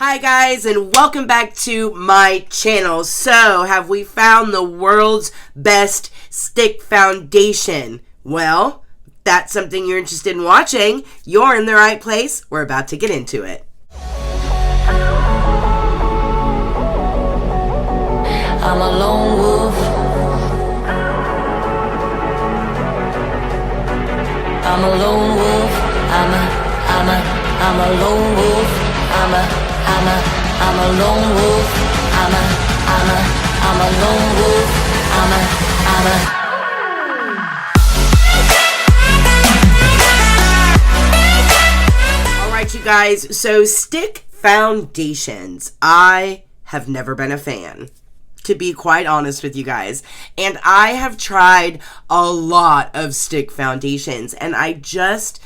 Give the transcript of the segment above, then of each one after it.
Hi guys, and welcome back to my channel. So, have we found the world's best stick foundation? Well, if that's something you're interested in watching, you're in the right place. We're about to get into it. I'm a lone wolf. I'm a lone wolf. I'm a lone wolf. I'm a lone wolf. I'm a lone wolf. Alright, you guys, so stick foundations. I have never been a fan, to be quite honest with you guys. And I have tried a lot of stick foundations, and I've just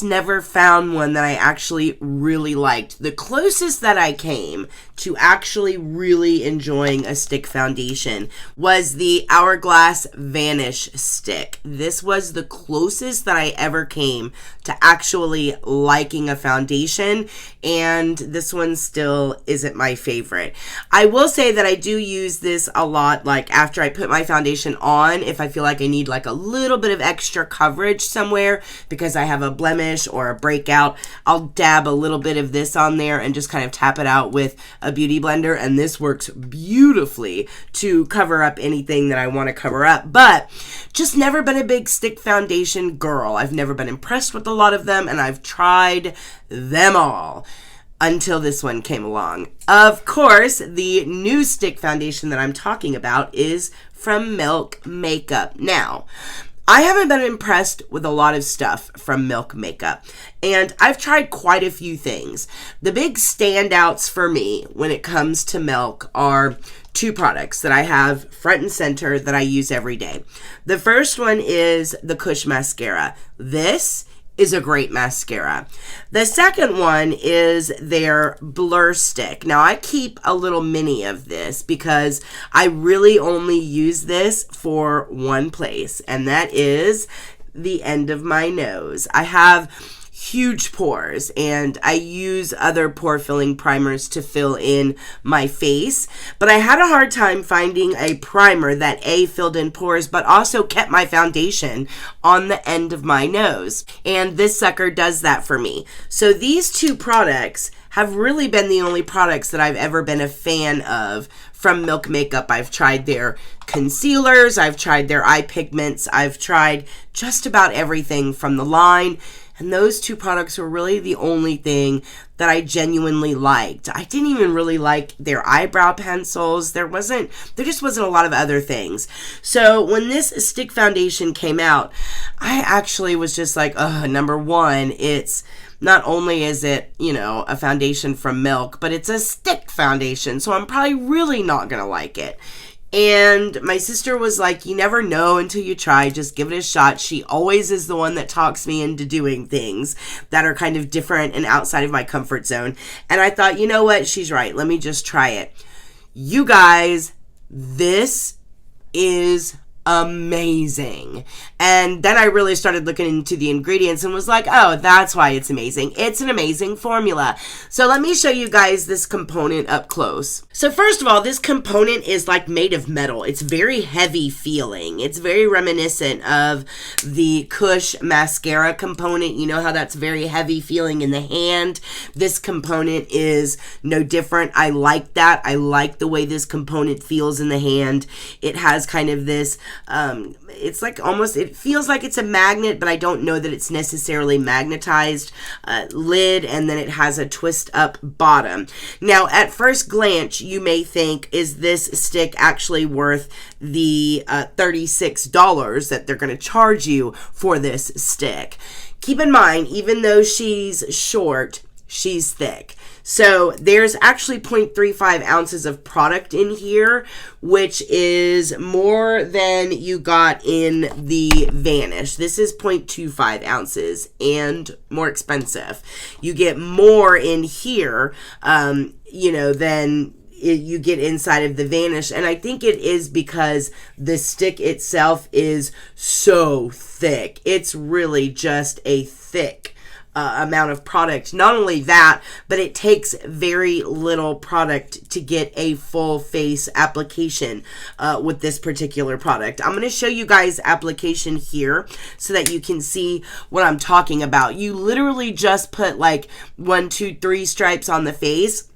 never found one that I actually really liked. The closest that I came to actually really enjoying a stick foundation was the Hourglass Vanish stick. This was the closest that I ever came to actually liking a foundation, and this one still isn't my favorite. I will say that I do use this a lot, like after I put my foundation on, if I feel like I need like a little bit of extra coverage somewhere because I have a blemish or a breakout, I'll dab a little bit of this on there and just kind of tap it out with a beauty blender, and this works beautifully to cover up anything that I want to cover up. But just never been a big stick foundation girl. I've never been impressed with a lot of them, and I've tried them all until this one came along. Of course, the new stick foundation that I'm talking about is from Milk Makeup. Now, I haven't been impressed with a lot of stuff from Milk Makeup, and I've tried quite a few things. The big standouts for me when it comes to Milk are two products that I have front and center that I use every day. The first one is the Kush Mascara. This is a great mascara. The second one is their Blur Stick. Now, I keep a little mini of this because I really only use this for one place, and that is the end of my nose. I have huge pores, and I use other pore filling primers to fill in my face, but I had a hard time finding a primer that filled in pores but also kept my foundation on the end of my nose, and this sucker does that for me. So these two products have really been the only products that I've ever been a fan of from Milk Makeup. I've tried their concealers, I've tried their eye pigments, I've tried just about everything from the line, and those two products were really the only thing that I genuinely liked. I didn't even really like their eyebrow pencils. There just wasn't a lot of other things. So when this stick foundation came out, I actually was just like, number one, it's not only is it, a foundation from Milk, but it's a stick foundation, so I'm probably really not gonna like it. And my sister was like, you never know until you try, just give it a shot. She always is the one that talks me into doing things that are kind of different and outside of my comfort zone. And I thought, you know what, she's right, let me just try it. You guys, this is amazing. And then I really started looking into the ingredients and was like, oh, that's why it's amazing. It's an amazing formula. So let me show you guys this component up close. So first of all, this component is like made of metal. It's very heavy feeling. It's very reminiscent of the Kush mascara component. You know how that's very heavy feeling in the hand? This component is no different. I like that. I like the way this component feels in the hand. It has kind of this it's like almost, it feels like it's a magnet, but I don't know that it's necessarily magnetized lid, and then it has a twist up bottom. Now, at first glance, you may think, is this stick actually worth the $36 that they're going to charge you for this stick? Keep in mind, even though she's short, she's thick. So there's actually 0.35 ounces of product in here, which is more than you got in the Vanish. This is 0.25 ounces and more expensive. You get more in here, than you get inside of the Vanish, and I think it is because the stick itself is so thick. It's really just a thick amount of product. Not only that, but it takes very little product to get a full face application with this particular product. I'm going to show you guys application here so that you can see what I'm talking about. You literally just put like 1, 2, 3 stripes on the face.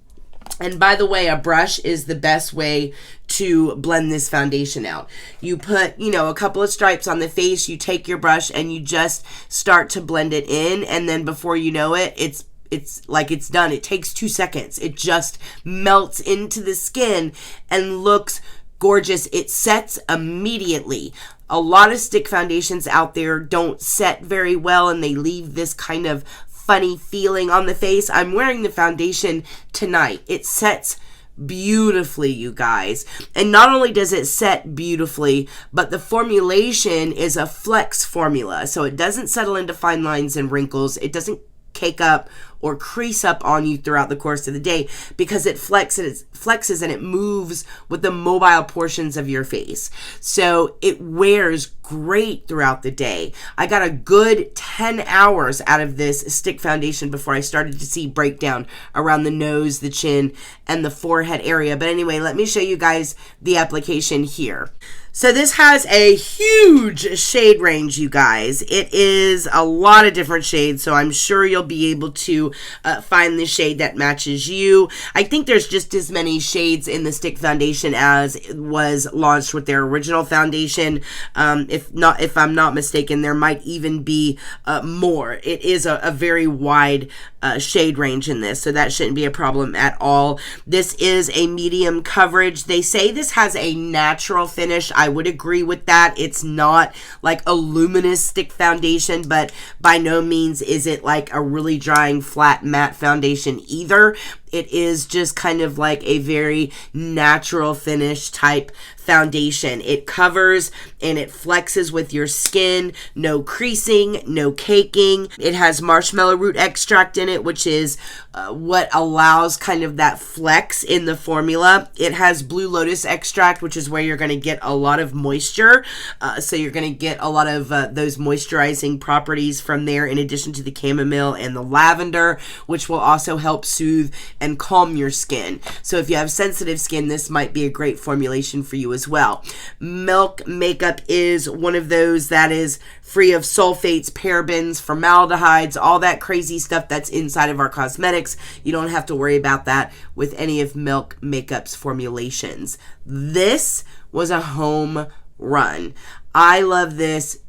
And by the way, a brush is the best way to blend this foundation out. You put, you know, a couple of stripes on the face, you take your brush and you just start to blend it in, and then before you know it, it's like it's done. It takes 2 seconds. It just melts into the skin and looks gorgeous. It sets immediately. A lot of stick foundations out there don't set very well and they leave this kind of funny feeling on the face. I'm wearing the foundation tonight. It sets beautifully, you guys. And not only does it set beautifully, but the formulation is a flex formula. So it doesn't settle into fine lines and wrinkles. It doesn't cake up or crease up on you throughout the course of the day because it flexes and it moves with the mobile portions of your face. So it wears great throughout the day. I got a good 10 hours out of this stick foundation before I started to see breakdown around the nose, the chin, and the forehead area. But anyway, let me show you guys the application here. So this has a huge shade range, you guys. It is a lot of different shades, so I'm sure you'll be able to find the shade that matches you. I think there's just as many shades in the stick foundation as was launched with their original foundation. If I'm not mistaken, there might even be more. It is a very wide shade range in this, so that shouldn't be a problem at all. This is a medium coverage. They say this has a natural finish. I would agree with that. It's not like a luminous stick foundation, but by no means is it like a really drying flat matte foundation either. It is just kind of like a very natural finish type foundation. It covers and it flexes with your skin. No creasing, no caking. It has marshmallow root extract in it, which is what allows kind of that flex in the formula. It has blue lotus extract, which is where you're going to get a lot of moisture. So you're going to get a lot of those moisturizing properties from there, in addition to the chamomile and the lavender, which will also help soothe and calm your skin. So if you have sensitive skin, this might be a great formulation for you as well. Milk Makeup is one of those that is free of sulfates, parabens, formaldehydes, all that crazy stuff that's inside of our cosmetics. You don't have to worry about that with any of Milk Makeup's formulations. This was a home run. I love this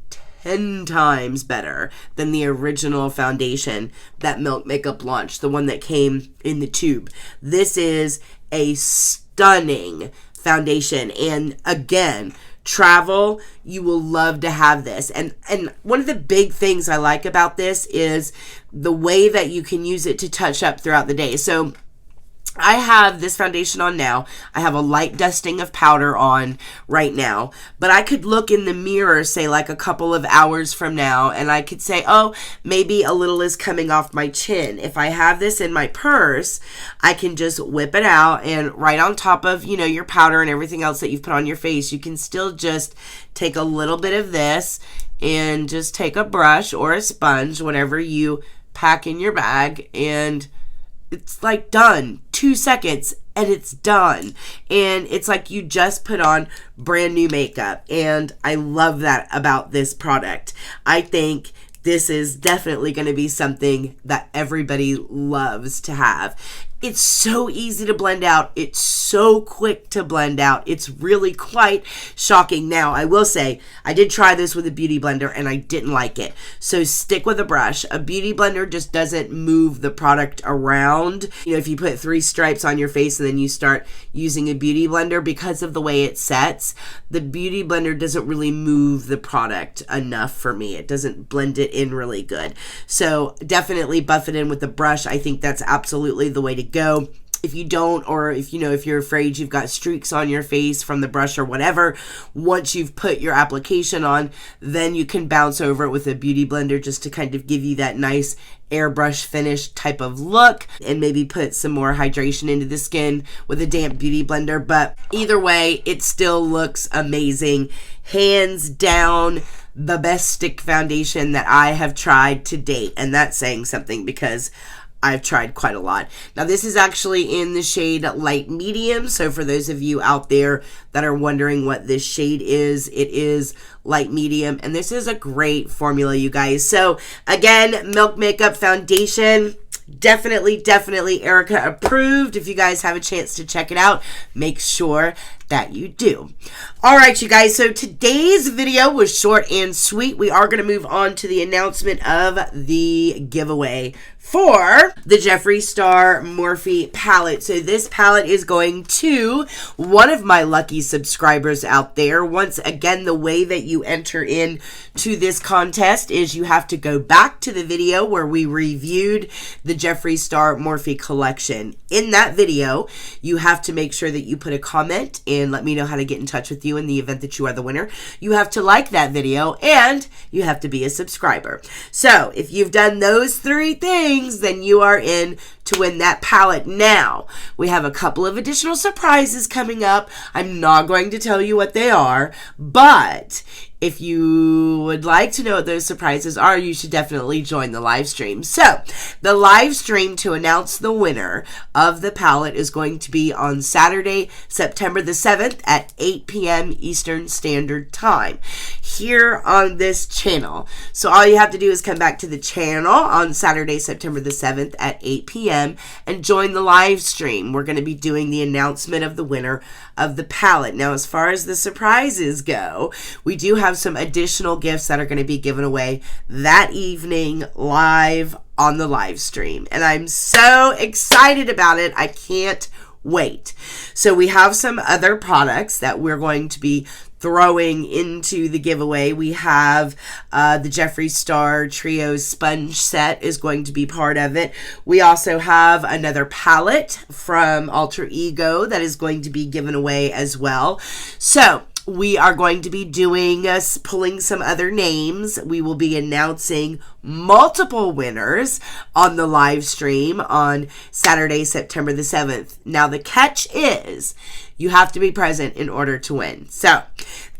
10 times better than the original foundation that Milk Makeup launched, the one that came in the tube. This is a stunning foundation, and again, travel, you will love to have this. And one of the big things I like about this is the way that you can use it to touch up throughout the day. So I have this foundation on now. I have a light dusting of powder on right now, but I could look in the mirror, say like a couple of hours from now, and I could say, oh, maybe a little is coming off my chin. If I have this in my purse, I can just whip it out, and right on top of, you know, your powder and everything else that you've put on your face, you can still just take a little bit of this and just take a brush or a sponge, whatever you pack in your bag, and it's like done. 2 seconds and it's done. And it's like you just put on brand new makeup. And I love that about this product. I think this is definitely going to be something that everybody loves to have. It's so easy to blend out. It's so quick to blend out. It's really quite shocking. Now, I will say, I did try this with a beauty blender and I didn't like it. So stick with a brush. A beauty blender just doesn't move the product around. You know, if you put 3 stripes on your face and then you start using a beauty blender, because of the way it sets, the beauty blender doesn't really move the product enough for me. It doesn't blend it in really good. So definitely buff it in with the brush. I think that's absolutely the way to go. If you don't, or if you're afraid you've got streaks on your face from the brush or whatever, once you've put your application on, then you can bounce over it with a beauty blender just to kind of give you that nice airbrush finish type of look, and maybe put some more hydration into the skin with a damp beauty blender. But either way, it still looks amazing. Hands down, the best stick foundation that I have tried to date. And that's saying something because I've tried quite a lot. Now, this is actually in the shade light medium. So for those of you out there that are wondering what this shade is, it is light medium. And this is a great formula, you guys. So again, Milk Makeup Foundation. Definitely Erica approved. If you guys have a chance to check it out, make sure that you do. All right, you guys, so today's video was short and sweet. We are going to move on to the announcement of the giveaway for the JeffreeStar Morphe palette. So this palette is going to one of my lucky subscribers out there. Once again, the way that you enter in to this contest is you have to go back to the video where we reviewed the JeffreeStar Morphe collection. In that video, you have to make sure that you put a comment and let me know how to get in touch with you in the event that you are the winner. You have to like that video and you have to be a subscriber. So if you've done those 3 things, then you are in to win that palette. Now, we have a couple of additional surprises coming up. I'm not going to tell you what they are, but if you would like to know what those surprises are, you should definitely join the live stream. So, the live stream to announce the winner of the palette is going to be on Saturday, September the 7th at 8 p.m. Eastern Standard Time here on this channel. So, all you have to do is come back to the channel on Saturday, September the 7th at 8 p.m. and join the live stream. We're going to be doing the announcement of the winner of the palette. Now, as far as the surprises go, we do have some additional gifts that are going to be given away that evening live on the live stream. And I'm so excited about it. I can't wait. So we have some other products that we're going to be throwing into the giveaway. We have the JeffreeStar Trio Sponge Set is going to be part of it. We also have another palette from Alter Ego that is going to be given away as well. So we are going to be doing pulling some other names. We will be announcing multiple winners on the live stream on Saturday, September the 7th. Now, the catch is you have to be present in order to win. So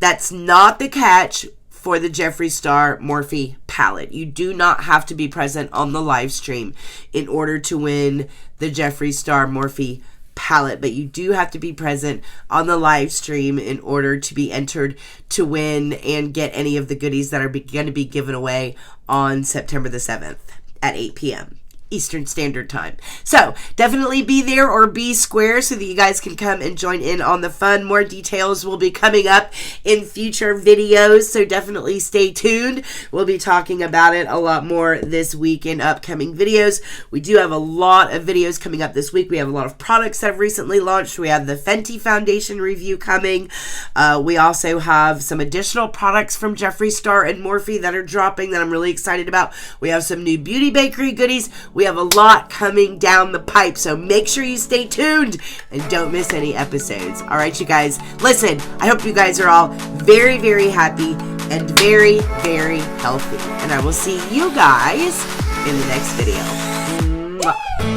that's not the catch for the JeffreeStar Morphe palette. You do not have to be present on the live stream in order to win the JeffreeStar Morphe palette, but you do have to be present on the live stream in order to be entered to win and get any of the goodies that are going to be given away on September the 7th at 8 p.m. Eastern Standard Time. So definitely be there or be square so that you guys can come and join in on the fun. More details will be coming up in future videos, so definitely stay tuned. We'll be talking about it a lot more this week in upcoming videos. We do have a lot of videos coming up this week. We have a lot of products that have recently launched. We have the Fenty Foundation review coming. We also have some additional products from JeffreeStar and Morphe that are dropping that I'm really excited about. We have some new beauty bakery goodies. We have a lot coming down the pipe, so make sure you stay tuned and don't miss any episodes. All right, you guys, listen, I hope you guys are all very, very happy and very, very healthy. And I will see you guys in the next video. Mwah.